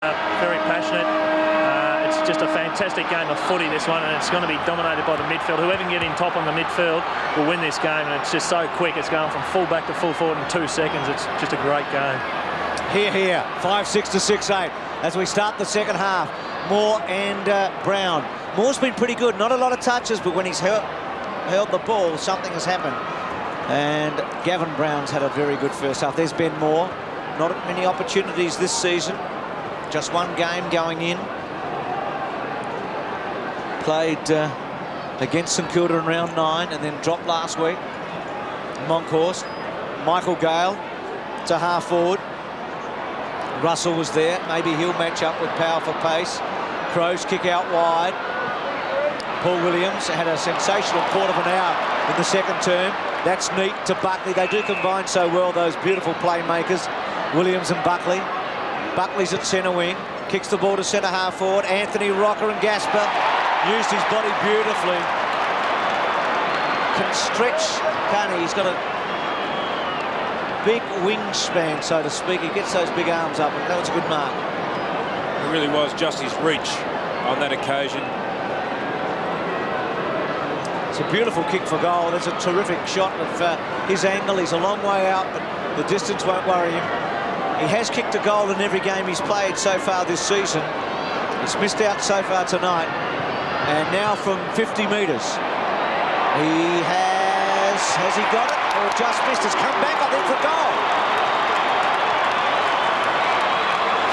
Very passionate. It's just a fantastic game of footy, this one, and it's going to be dominated by the midfield. Whoever can get in top on the midfield will win this game, and it's just so quick. It's going from full back to full forward in 2 seconds. It's just a great game. Here, 5-6 to 6-8 as we start the second half. Moore and Brown. Moore's been pretty good, not a lot of touches, but when he's held the ball, something has happened. And Gavin Brown's had a very good first half. There's Ben Moore. Not many opportunities this season. Just one game going in. Played against St Kilda in round 9 and then dropped last week. Monkhorst. Michael Gale to half forward. Russell was there. Maybe he'll match up with power for pace. Crows kick out wide. Paul Williams had a sensational quarter of an hour in the second term. That's neat to Buckley. They do combine so well, those beautiful playmakers, Williams and Buckley. Buckley's at centre wing. Kicks the ball to centre half forward. Anthony Rocker and Gasper used his body beautifully. Can stretch, can't he? He's got a big wingspan, so to speak. He gets those big arms up, and that was a good mark. It really was just his reach on that occasion. It's a beautiful kick for goal. There's a terrific shot of his angle. He's a long way out, but the distance won't worry him. He has kicked a goal in every game he's played so far this season. He's missed out so far tonight. And now from 50 metres, he has he got it? Or just missed? It's come back, I think, for goal.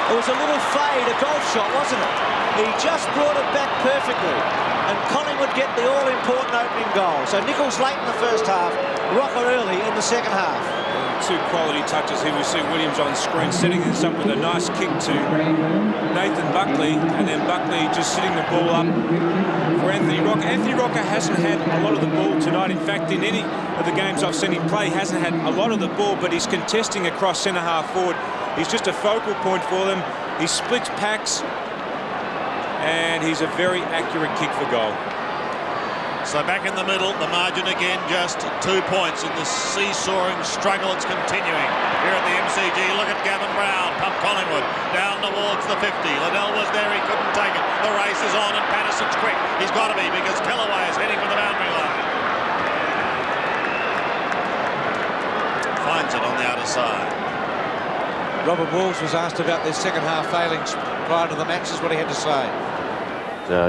It was a little fade, a golf shot, wasn't it? He just brought it back perfectly. And Collingwood get the all-important opening goal. So Nichols late in the first half, Rocker early in the second half. Two quality touches here. We see Williams on screen setting this up with a nice kick to Nathan Buckley, and then Buckley just sitting the ball up for Anthony Rocker. Anthony Rocker hasn't had a lot of the ball tonight. In fact, in any of the games I've seen him play, he hasn't had a lot of the ball, but he's contesting across centre half forward. He's just a focal point for them. He splits packs, and he's a very accurate kick for goal. So back in the middle, the margin again just 2 points in the seesawing struggle. It's continuing here at the MCG. Look at Gavin Brown, pump Collingwood down towards the 50. Liddell was there, he couldn't take it. The race is on and Patterson's quick. He's got to be because Kellaway is heading for the boundary line. Finds it on the outer side. Robert Walls was asked about their second half failings prior to the match. Is what he had to say.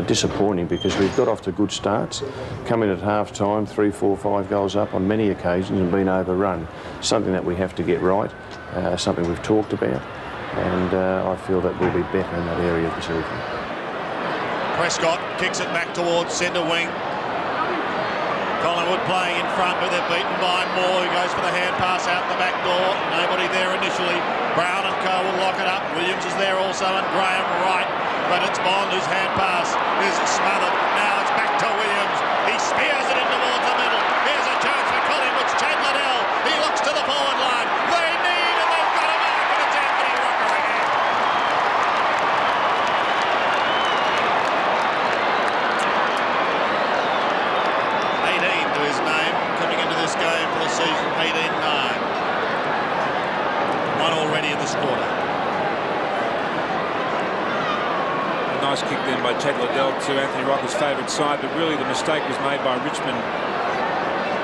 Disappointing because we've got off to good starts, come in at half-time, 3, 4, 5 goals up on many occasions and been overrun. Something that we have to get right, something we've talked about, and I feel that we'll be better in that area this evening. Prescott kicks it back towards centre wing. Collingwood playing in front, but they're beaten by Moore, who goes for the hand pass out the back door. Nobody there initially. Brown and Co will lock it up. Williams is there also, and Graham right. But it's Bond whose hand pass is smothered. Now it's back to Williams. He spears it in towards the middle. Here's a chance for Collingwood's Chad Liddell. He looks to the forward line. They need, and they've got a mark, and it's Anthony Rocker again. To his name, coming into this game for the season, 18-9. One already in this quarter. Nice kick then by Chad Liddell to Anthony Rocker's favourite side, but really the mistake was made by Richmond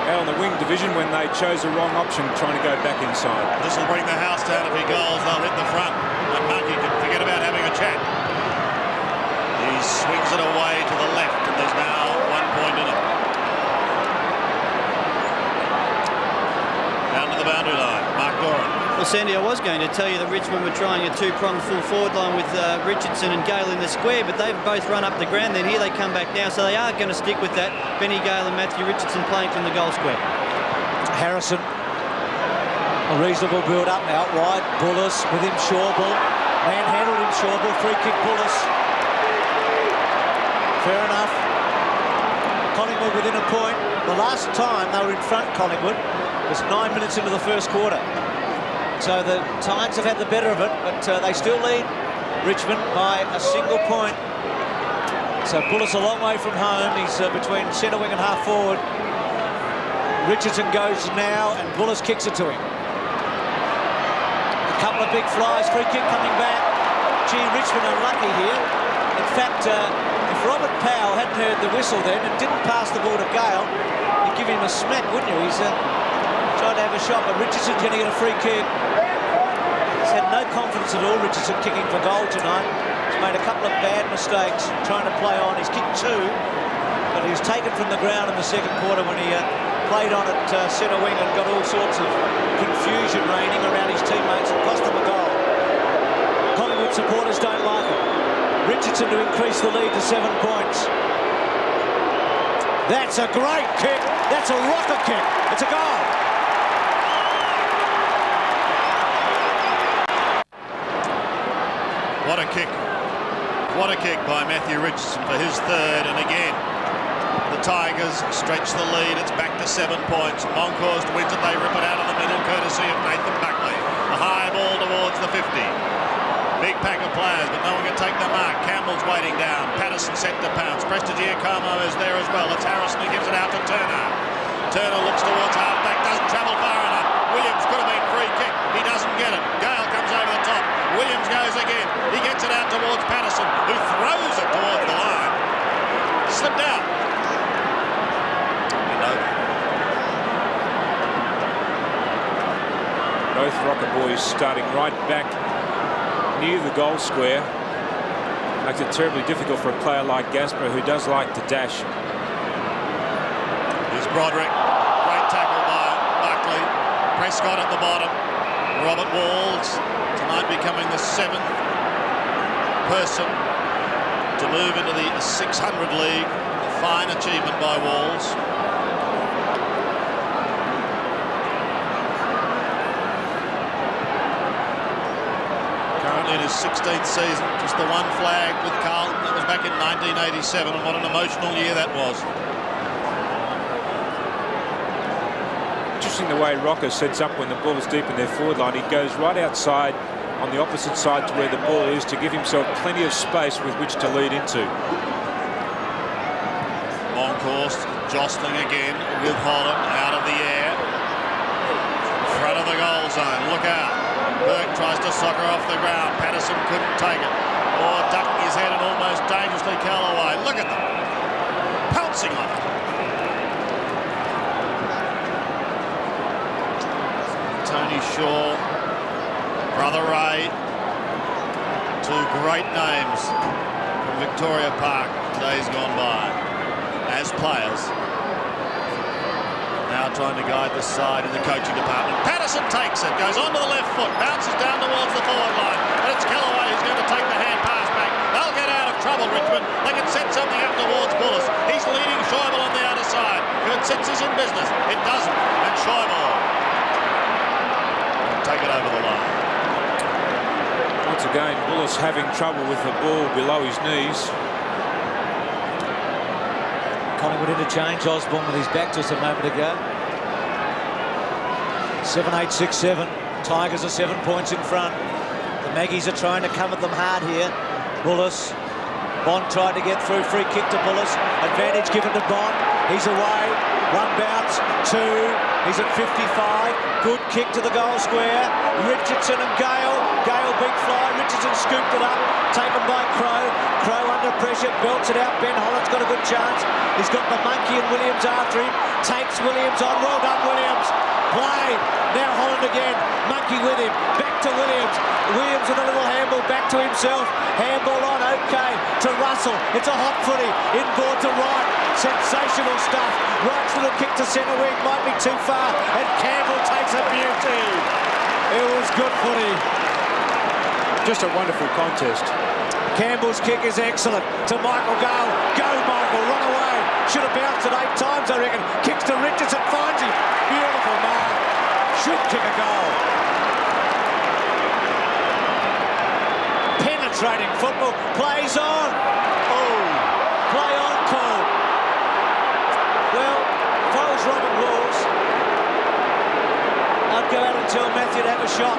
out on the wing division when they chose the wrong option, trying to go back inside. This will bring the house down if he goes. They'll hit the front, and Monkey can forget about having a chat. He swings it away to the left, and there's now 1 point in it. Down to the boundary line, Mark Doran. Well, Sandy, I was going to tell you that Richmond were trying a two-pronged full forward line with Richardson and Gale in the square, but they've both run up the ground. Then here they come back now, so they are going to stick with that. Benny Gale and Matthew Richardson playing from the goal square. Harrison, a reasonable build-up out wide. Bullis with him, Shawbull. Manhandled him, Shawbull. Free kick, Bullis. Fair enough. Collingwood within a point. The last time they were in front, Collingwood, was 9 minutes into the first quarter. So the Titans have had the better of it, but they still lead Richmond by a single point. So Bullis a long way from home. He's between centre wing and half forward. Richardson goes now, and Bullis kicks it to him. A couple of big flies, free kick coming back. gee, Richmond are lucky here. In fact, if Robert Powell hadn't heard the whistle then and didn't pass the ball to Gale, you'd give him a smack, wouldn't you? He's trying to have a shot, but Richardson's going to get a free kick. He's had no confidence at all, Richardson, kicking for goal tonight. He's made a couple of bad mistakes trying to play on. He's kicked 2, but he was taken from the ground in the second quarter when he played on at centre wing and got all sorts of confusion reigning around his teammates and cost them a goal. Collingwood supporters don't like it. Richardson to increase the lead to 7 points. That's a great kick. That's a rocket kick. It's a goal. What a kick. What a kick by Matthew Richardson for his 3rd. And again, the Tigers stretch the lead. It's back to 7 points. Monkhorst wins it. They rip it out of the middle, courtesy of Nathan Buckley. A high ball towards the 50. Big pack of players, but no one can take the mark. Campbell's waiting down. Patterson set to pounce. Prestigiacomo is there as well. It's Harrison who gives it out to Turner. Turner looks towards half-back, doesn't travel far enough. Williams could have been free kick. He doesn't get it. Gale comes over the top. Williams goes again. He gets it out towards Patterson, who throws it towards the line. Slipped out. And over. Both Rocker boys starting right back near the goal square. Makes it terribly difficult for a player like Gasper, who does like to dash. Here's Broderick. Great tackle by Buckley. Prescott at the bottom. Robert Walls tonight becoming the 7th person to move into the 600 league. A fine achievement by Walls. In his 16th season, just the one flag with Carlton. That was back in 1987, and what an emotional year that was. Interesting the way Rocker sets up when the ball is deep in their forward line. He goes right outside on the opposite side to where the ball is to give himself plenty of space with which to lead into. Monkhorst jostling again with Holland out of the air. In front of the goal zone. Look out. Burke tries to soccer off the ground. Patterson couldn't take it. Or ducking his head and almost dangerously Callaway. Look at them. Pouncing on it. Tony Shaw, Brother Ray. 2 great names from Victoria Park days gone by as players. Now trying to guide the side in the coaching department. Patterson takes it, goes onto the left foot, bounces down towards the forward line. And it's Callaway who's going to take the hand pass back. They'll get out of trouble, Richmond. They can set something up towards Bullis. He's leading Schäuble on the outer side. If it sits, he's in business. It doesn't. And Schäuble will take it over the line. Once again, Bullis having trouble with the ball below his knees. Collingwood interchange. Osborne with his back to us a moment ago. 7-8, 6-7. Tigers are 7 points in front. The Maggies are trying to come at them hard here. Bullis. Bond tried to get through. Free kick to Bullis. Advantage given to Bond. He's away. 1 bounce. 2. He's at 55. Good kick to the goal square. Richardson and Gale. Gale big fly. Richardson scooped it up. Taken by Crow. Crow under pressure. Belts it out. Ben Holland's got a good chance. He's got the monkey and Williams after him. Takes Williams on. Well done, Williams. Played. Now Holland again. Monkey with him. Back to Williams. Williams with a little handball back to himself. Handball on. Okay. To Russell. It's a hot footy. Inboard to right. Sensational stuff. Wright's little kick to centre wing. Might be too far. And Campbell takes a beauty. It was good footy. Just a wonderful contest. Campbell's kick is excellent. To Michael Gale. Go, Michael. Run away. Should have bounced it 8 times, I reckon. Kicks to Richardson. Finds him. Beautiful mark. Should kick a goal. Penetrating football. Plays on. Oh. Play on call. Well, if I was Robert Walls, I'd go out and tell Matthew to have a shot.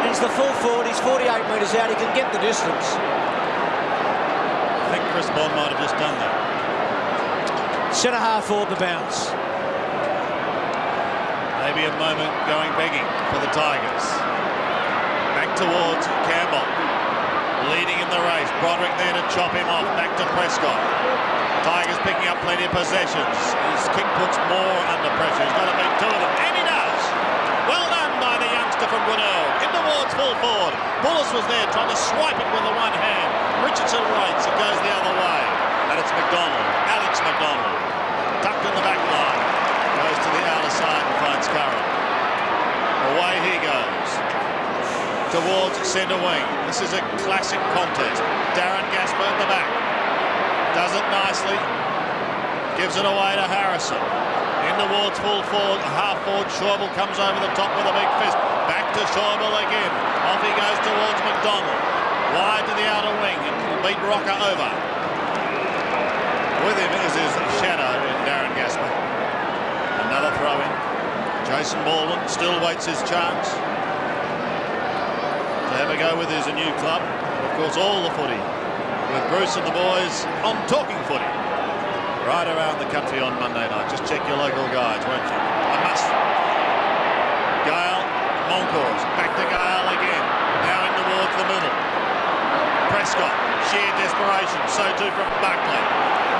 He's the full forward. He's 48 metres out. He can get the distance. I think Chris Bond might have just done that. Centre half forward the bounce. Maybe a moment going begging for the Tigers. Back towards Campbell. Broderick there to chop him off. Back to Prescott. Tigers picking up plenty of possessions. His kick puts more under pressure. He's got to beat two of them. And he does. Well done by the youngster from Gwinnett. In towards full forward. Bullis was there trying to swipe it with the one hand. Richardson waits. It goes the other way. And it's McDonald. Alex McDonald. Tucked in the back line. Goes to the outer side and finds Curran. Away he goes. Towards centre wing. This is a classic contest. Darren Gaspar at the back. Does it nicely. Gives it away to Harrison. In towards full forward, half forward. Schäuble comes over the top with a big fist. Back to Schäuble again. Off he goes towards McDonald. Wide to the outer wing and will beat Rocker over. With him is his shadow in Darren Gaspar. Another throw in. Jason Baldwin still waits his chance to have a go with his new club. Of course, all the footy with Bruce and the boys on Talking Footy right around the country on Monday night. Just check your local guides, won't you? A must. Gale, Moncourse, back to Gale again. Now in towards the middle. Prescott, sheer desperation. So too from Buckley.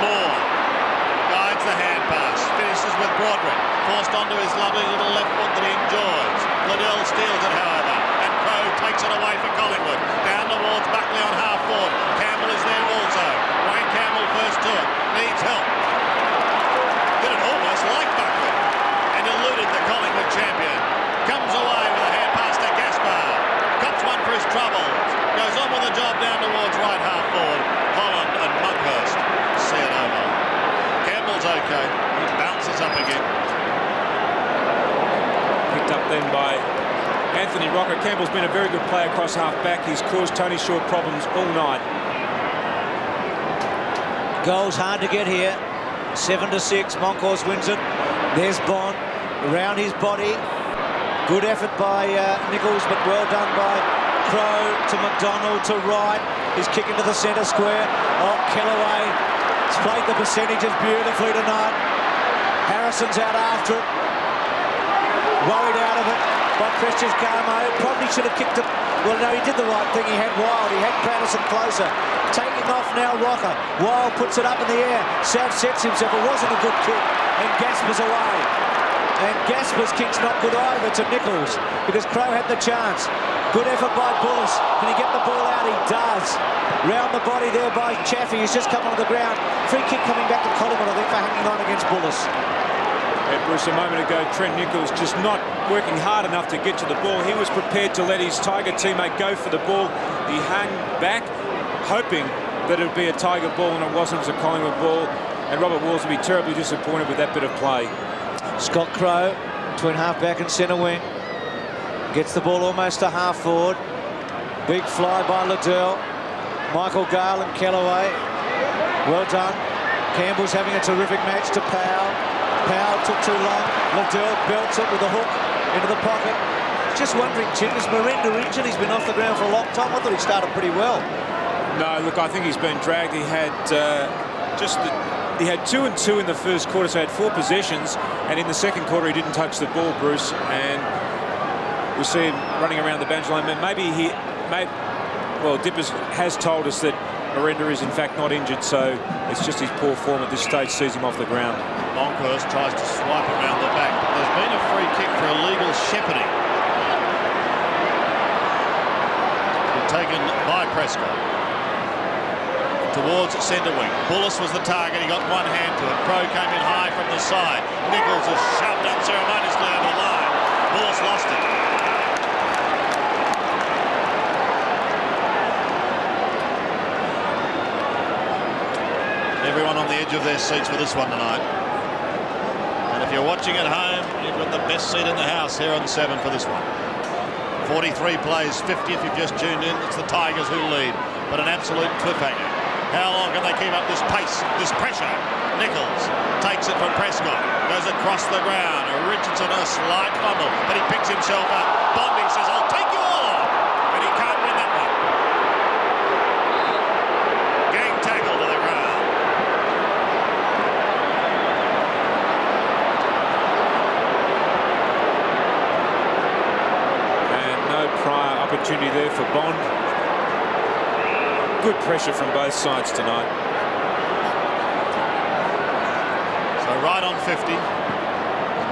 Moore guides the hand pass. Finishes with Broderick. Forced onto his lovely little left foot that he enjoys. Liddell steals it, however. And Crow takes it away for Collingwood. Down towards Buckley on half forward. Campbell is there also. Wayne Campbell first to it. Needs help. Did it almost like Buckley. And eluded the Collingwood champion. Comes away with a hand pass to Gaspar. Cops one for his troubles. Goes on with the job down towards right half forward. Holland and Monkhurst see it over. Campbell's okay. He bounces up again. Picked up then by Anthony Rocker. Campbell's been a very good player across half-back. He's caused Tony Shaw problems all night. Goals hard to get here. 7-6. Moncourse wins it. There's Bond around his body. Good effort by Nichols, but well done by Crow to McDonald to right. He's kicking to the centre square. Oh, Kellaway has played the percentages beautifully tonight. Harrison's out after it. Worried out of it by Christian Carmo. Probably should have kicked it. Well, no, he did the right thing. He had Wild. He had Patterson closer. Taking off now, Rocker. Wild puts it up in the air. South sets himself. It wasn't a good kick. And Gaspar's away. And Gaspar's kick's not good either to Nichols because Crow had the chance. Good effort by Bullis. Can he get the ball out? He does. Round the body there by Chaffee. He's just come onto the ground. Free kick coming back to Collingwood, I think, for hanging on against Bullis. Bruce, a moment ago, Trent Nichols just not working hard enough to get to the ball. He was prepared to let his Tiger teammate go for the ball. He hung back, hoping that it would be a Tiger ball, and it wasn't. It was a Collingwood ball. And Robert Walls would be terribly disappointed with that bit of play. Scott Crow, between half-back and centre wing. Gets the ball almost to half-forward. Big fly by Liddell. Michael Gale and Kellaway. Well done. Campbell's having a terrific match to Powell. Powell took too long. Liddell belts it with a hook into the pocket. Just wondering, Jim, is Miranda injured? He's been off the ground for a long time. I thought he started pretty well. No, look, I think he's been dragged. He had he had 2 and 2 in the first quarter, so he had 4 possessions, and in the second quarter he didn't touch the ball, Bruce, and we see him running around the boundary line. Maybe well, Dippers has told us that Miranda is in fact not injured, so it's just his poor form at this stage sees him off the ground. Longhurst tries to swipe around the back, but there's been a free kick for illegal shepherding. Taken by Prescott. Towards centre wing. Bullis was the target. He got one hand to it. Crow came in high from the side. Nichols is shoved unceremoniously over the line. Bullis lost it. Everyone on the edge of their seats for this one tonight. And if you're watching at home, you've got the best seat in the house here on 7 for this one. 43 plays, 50 if you've just tuned in. It's the Tigers who lead, but an absolute cliffhanger. How long can they keep up this pace, this pressure? Nichols takes it from Prescott, goes across the ground. Richardson a slight fumble, but he picks himself up. Bondi says, I'll take you all on. And he can't win that one. Gang tackle to the ground. And no prior opportunity there for Bond. good pressure from both sides tonight. So right on 50.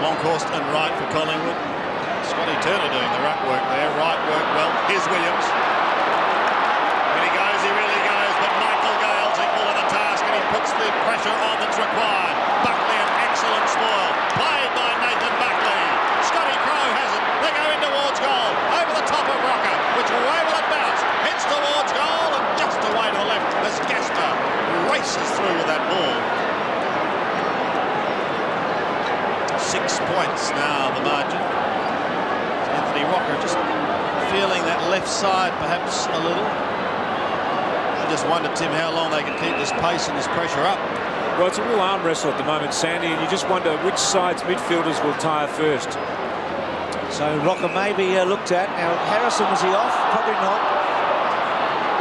Monkhorst and Wright for Collingwood. Scotty Turner doing the ruck work there. Wright worked well. Here's Williams. When he goes, he really goes. But Michael Gale's equal to the task and he puts the pressure on that's required. Buckley, an excellent spoil. Played by Nathan Buckley. Scotty Crowe has it. They go in towards goal. Over the top of Rocker. Which way will it bounce? Heads towards goal and just away to the left as Gasper races through with that ball. 6 points now, the margin. Anthony Rocker just feeling that left side perhaps a little. I just wonder, Tim, how long they can keep this pace and this pressure up. Well, it's a real arm wrestle at the moment, Sandy, and you just wonder which side's midfielders will tire first. So Rocker may be looked at. Now, Harrison, was he off? Probably not.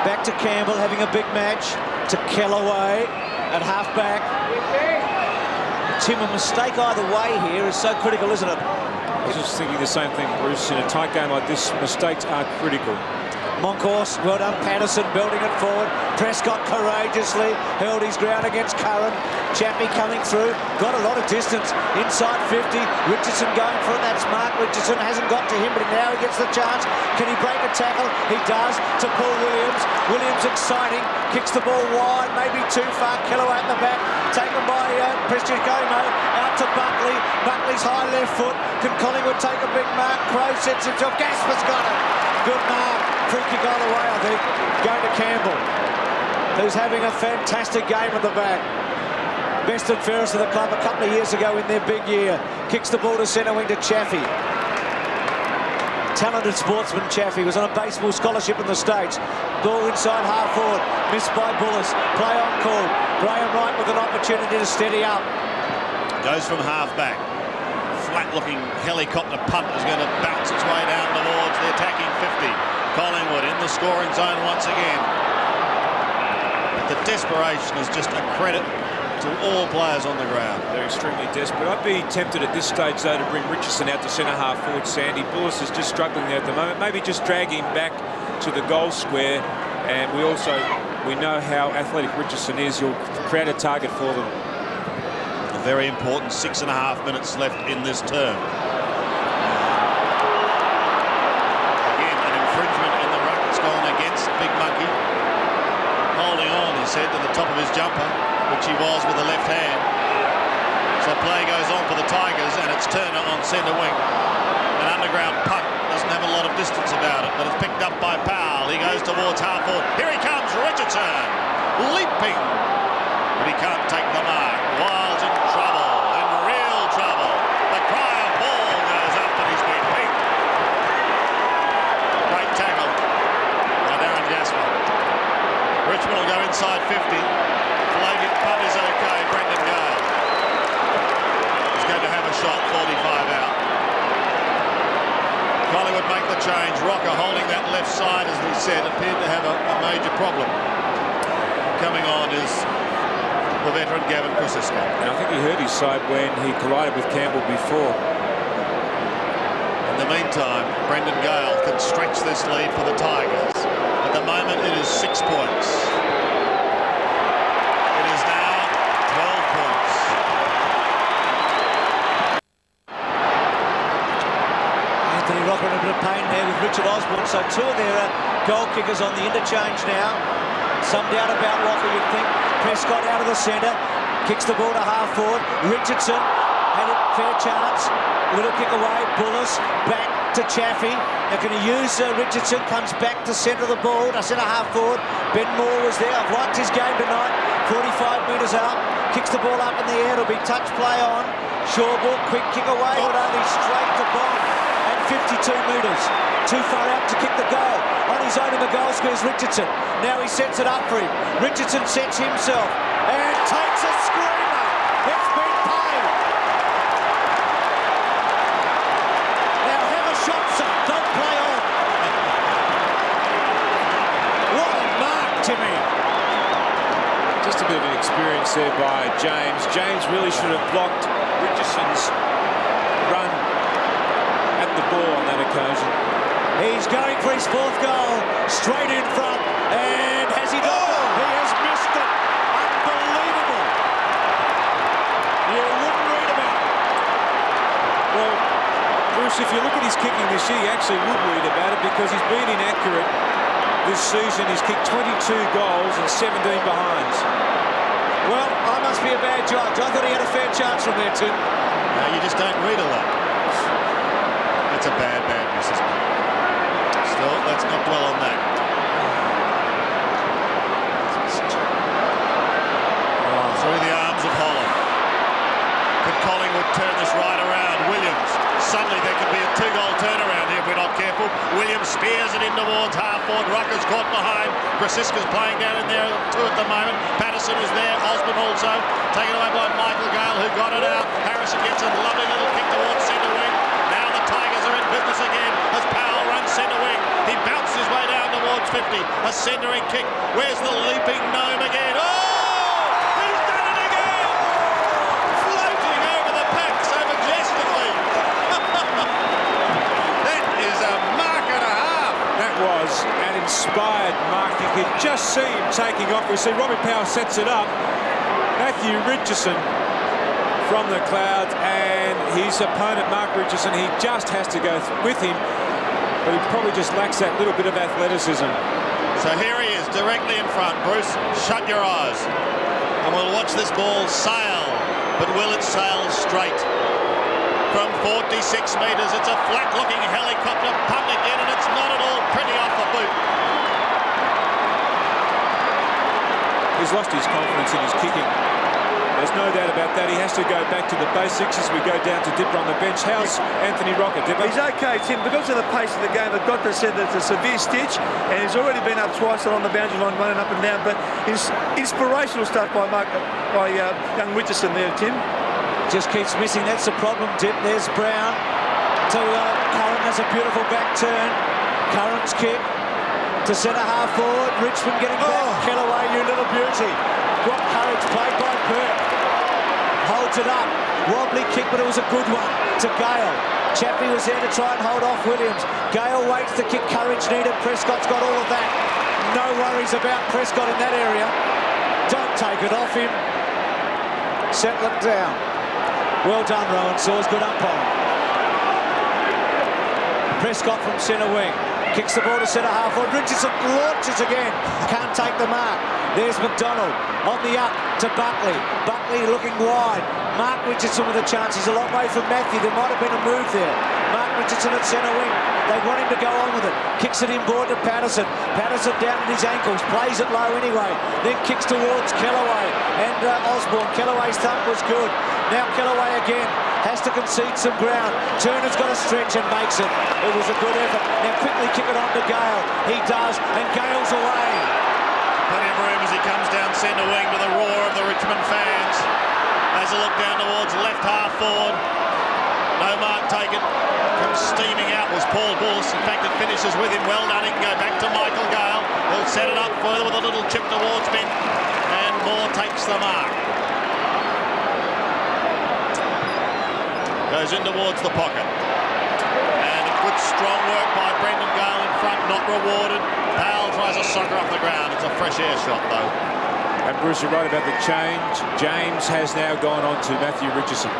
Back to Campbell, having a big match. To Kellaway at half-back. Tim, a mistake either way here is so critical, isn't it? I was just thinking the same thing, Bruce. In a tight game like this, mistakes are critical. Monkhorst, well done. Patterson building it forward. Prescott courageously held his ground against Curran. Chappie coming through, got a lot of distance inside 50. Richardson going for it. That's Mark Richardson. Hasn't got to him, but now he gets the chance. Can he break a tackle? He does to Paul Williams. Williams exciting, kicks the ball wide, maybe too far. Kellaway at the back, taken by Prestigious Gomo. Out to Buckley. Buckley's high left foot. Can Collingwood take a big mark? Crowe sets himself. Gasper's got it. Good mark. Free kick all the way, I think. Going to Campbell, who's having a fantastic game at the back. Best and fairest of the club a couple of years ago in their big year. Kicks the ball to centre wing to Chaffee. Talented sportsman Chaffee, was on a baseball scholarship in the States. Ball inside half forward, missed by Bullis. Play on call. Graham Wright with an opportunity to steady up. Goes from half back. Flat-looking helicopter punt is going to bounce its way down towards the attacking 50. Collingwood in the scoring zone once again. But the desperation is just a credit to all players on the ground. They're extremely desperate. I'd be tempted at this stage, though, to bring Richardson out to centre half forward. Sandy Bullis is just struggling there at the moment. Maybe just drag him back to the goal square. And we know how athletic Richardson is. You'll create a target for them. A very important 6.5 minutes left in this term. Again, an infringement in the ruck that's gone against Big Monkey. Holding on, he said, to the top of his jumper, which he was with the left hand. So play goes on for the Tigers, and it's Turner on centre wing. An underground punt, doesn't have a lot of distance about it, but it's picked up by Powell. He goes towards half forward. Here he comes, Richardson, leaping, but he can't take the mark. Wild's in trouble, in real trouble. The cry of ball goes up, and he's been beat. Great tackle by Darren Gasper. Richmond will go inside 50. Flagging punt is okay. Brendan Gale is going to have a shot, 45 out. Collingwood make the change. Rocker holding that left side, as we said, appeared to have a major problem. Coming on is the veteran Gavin Kosciuszko. And I think he hurt his side when he collided with Campbell before. In the meantime, Brendan Gale can stretch this lead for the Tigers. At the moment, it is 6 points. It is now 12 points. Anthony Rocker in a bit of pain there with Richard Osborne. So two of their goal kickers on the interchange now. Some doubt about Rocker, you'd think. Prescott out of the centre, kicks the ball to half forward. Richardson had a fair chance. Little kick away. Bullis back to Chaffee. They're going to use Richardson. Comes back to centre of the ball. To centre half forward. Ben Moore was there. I've liked his game tonight. 45 metres out. Kicks the ball up in the air. It'll be touch play on. Shawball, quick kick away, but only straight to Bond. At 52 metres. Too far out to kick the goal. On his own in the goal square is Richardson. Now he sets it up for him. Richardson sets himself and takes a screamer. It's been paid. Now have a shot, son. Don't play on. What a mark, Timmy. Just a bit of an experience there by James. James really should have blocked Richardson's run at the ball on that occasion. He's going for his fourth goal, straight in front, and has he got Bruce, if you look at his kicking this year, you actually would read about it because he's been inaccurate this season. He's kicked 22 goals and 17 behinds. Well, I must be a bad judge. I thought he had a fair chance from there, Tim. No, you just don't read a lot. That's a bad miss, isn't it? Still, let's not dwell on that. Through the arms of Holland. Could Collingwood turn this right around? Williams. Suddenly there could be a 2-goal turnaround here if we're not careful. Williams spears it in towards half-forward. Rocker's caught behind. Grasiska's playing down in there too at the moment. Patterson is there. Osborne also. Taken away by Michael Gale, who got it out. Harrison gets a lovely little kick towards centre wing. Now the Tigers are in business again as Powell runs centre wing. He bounced his way down towards 50. A centering kick. Where's the leaping gnome again? Oh! He's done it again! Floating over the pack so majestically. That is a mark and a half. That was an inspired mark. You could just see him taking off. We see Robbie Powell sets it up. Matthew Richardson from the clouds, and his opponent, Mark Richardson, he just has to go with him, but he probably just lacks that little bit of athleticism. So here he is, directly in front. Bruce, shut your eyes. And we'll watch this ball sail. But will it sail straight? From 46 metres, it's a flat-looking helicopter punt again, and it's not at all pretty off the boot. He's lost his confidence in his kicking. There's no doubt about that. He has to go back to the basics as we go down to Dipper on the bench. How's Anthony Rocker, Dipper? He's okay, Tim. Because of the pace of the game, the doctor said that it's a severe stitch, and he's already been up twice on the boundary line, running up and down. But inspirational stuff by young Richardson there, Tim. Just keeps missing. That's the problem, Dip. There's Brown to Curran. Has a beautiful back turn. Curran's kick to centre half forward. Richmond getting back. Kellaway, you little beauty. What courage, played by Perk. Holds it up. Wobbly kick, but it was a good one to Gale. Chappie was there to try and hold off Williams. Gale waits to kick. Courage needed. Prescott's got all of that. No worries about Prescott in that area. Don't take it off him. Settle it down. Well done, Rowan Saws. Good umpiring. Prescott from centre wing. Kicks the ball to centre half forward. Richardson launches again. Can't take the mark. There's McDonald on the up to Buckley. Buckley looking wide. Mark Richardson with a chance. He's a long way from Matthew. There might have been a move there. Mark Richardson at centre wing. They want him to go on with it. Kicks it inboard to Patterson. Patterson down at his ankles. Plays it low anyway. Then kicks towards Kellaway and Osborne. Kellaway's thump was good. Now Kellaway again. Has to concede some ground. Turner's got a stretch and makes it. It was a good effort. Now quickly kick it on to Gale. He does, and Gale's away. Plenty of room as he comes down centre wing to the roar of the Richmond fans. Has a look down towards left half forward. No mark taken. Comes steaming out was Paul Bullis. In fact, it finishes with him. Well done. He can go back to Michael Gale. He'll set it up further with a little chip towards Ben. And Moore takes the mark. Goes in towards the pocket. And a good strong work by Brendan Gale in front, not rewarded. Powell tries a soccer off the ground. It's a fresh air shot though. And Bruce, you're right about the change. James has now gone on to Matthew Richardson.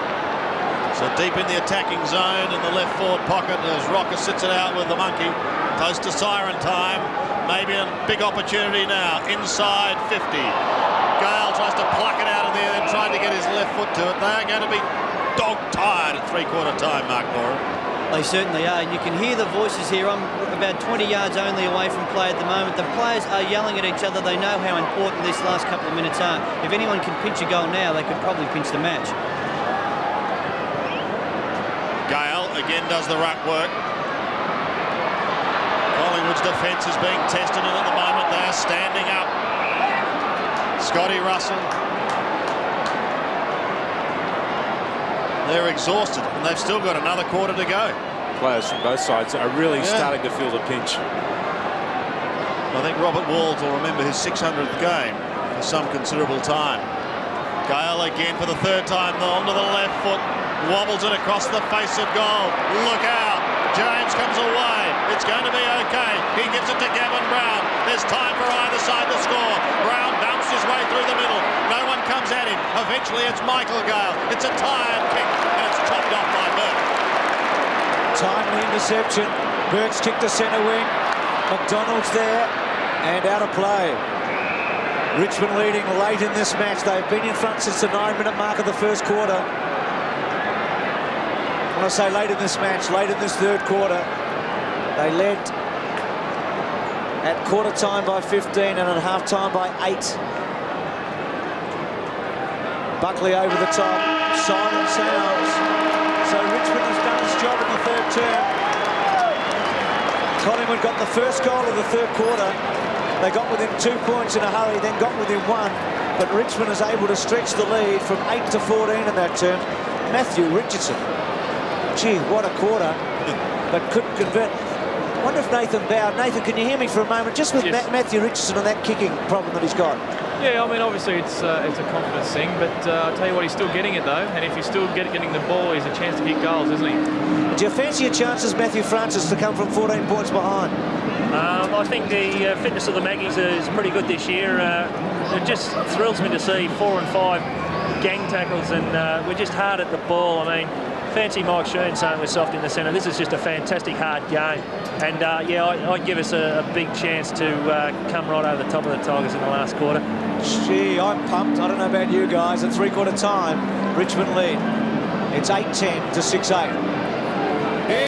So deep in the attacking zone in the left forward pocket as Rocker sits it out with the monkey. Close to siren time. Maybe a big opportunity now. Inside 50. Gale tries to pluck it out of there, then tried to get his left foot to it. They are going to be dog-tired at three-quarter time, Mark Moore. They certainly are, and you can hear the voices here. I'm about 20 yards only away from play at the moment. The players are yelling at each other. They know how important these last couple of minutes are. If anyone can pinch a goal now, they could probably pinch the match. Gale again does the ruck work. Collingwood's defence is being tested, and at the moment they are standing up. Scotty Russell. They're exhausted, and they've still got another quarter to go. Players from both sides are really starting to feel the pinch. I think Robert Walls will remember his 600th game for some considerable time. Gale again for the third time, onto the left foot. Wobbles it across the face of goal. Look out. James comes away. It's going to be okay. He gives it to Gavin Brown. There's time for either side to score. Brown bounced his way through the middle. No one comes at him. Eventually it's Michael Gale. It's a tired kick, and it's chopped off by Burke. Timely interception. Burke's kick to centre wing. McDonald's there and out of play. Richmond leading late in this match. They've been in front since the 9-minute mark of the first quarter. When I say late in this match, late in this third quarter, they led at quarter time by 15 and at half time by 8. Buckley over the top. Siren sounds. So Richmond has done its job in the third term. Collingwood got the first goal of the third quarter. They got within 2 points in a hurry, then got within 1. But Richmond is able to stretch the lead from 8 to 14 in that term. Matthew Richardson. Gee, what a quarter. But couldn't convert. I wonder if Nathan bowed. Nathan, can you hear me for a moment? Just with Yes. Matthew Richardson and that kicking problem that he's got. Yeah, I mean, obviously it's a confidence thing, but I'll tell you what, he's still getting it though, and if he's still getting the ball, he's a chance to kick goals, isn't he? Do you fancy your chances, Matthew Francis, to come from 14 points behind? I think the fitness of the Maggies is pretty good this year. It just thrills me to see 4 and 5 gang tackles, and we're just hard at the ball. I mean, fancy Mike Shearn saying we're soft in the centre. This is just a fantastic hard game, and yeah, I'd give us a big chance to come right over the top of the Tigers in the last quarter. Gee, I'm pumped. I don't know about you guys. At three-quarter time, Richmond lead. It's 8-10 to 6-8.